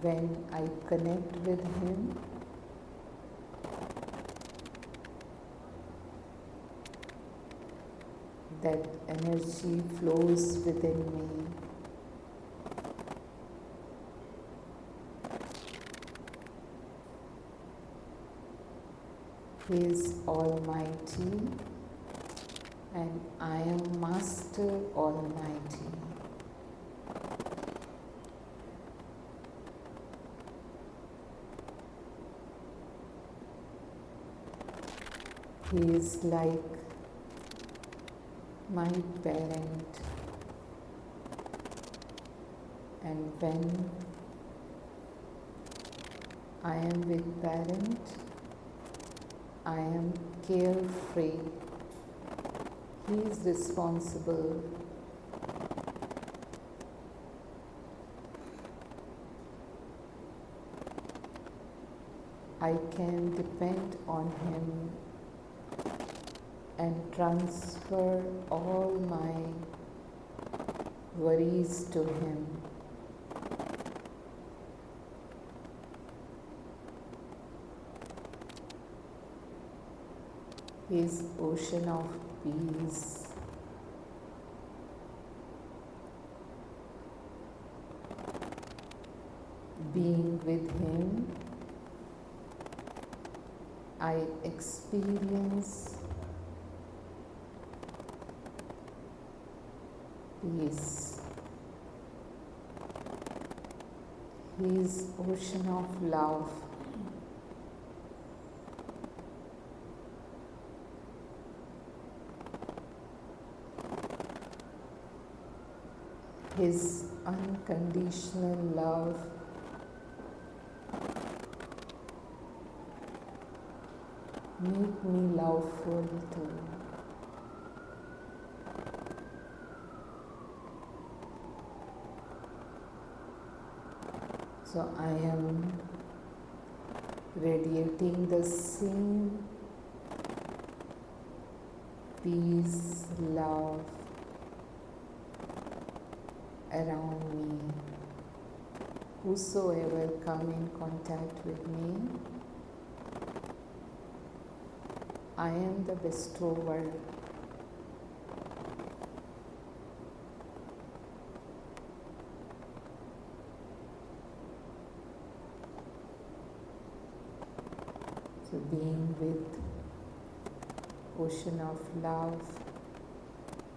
When I connect with Him, that energy flows within me. He is Almighty, and I am Master Almighty. He is like my parent, and when I am with parent, I am carefree. He is responsible. I can depend on him and transfer all my worries to him. His ocean of peace. Being with him, I experience peace. His ocean of love. His unconditional love. Make me loveful too. So I am radiating the same peace, love around me. Whosoever come in contact with me, I am the bestower. So being with ocean of love,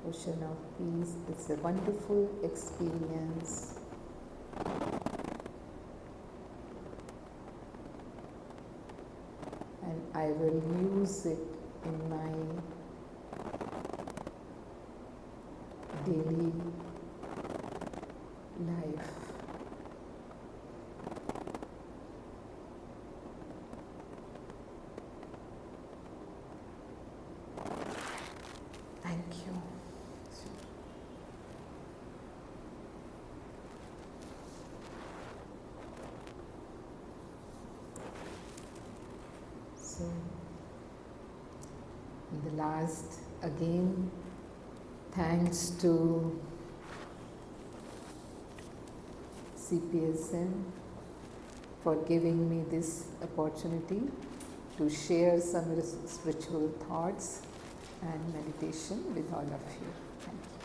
ocean of peace, it's a wonderful experience. And I will use it in my daily life. Thank you. So, in the last, again, thanks to CPSM for giving me this opportunity to share some spiritual thoughts and meditation with all of you. Thank you.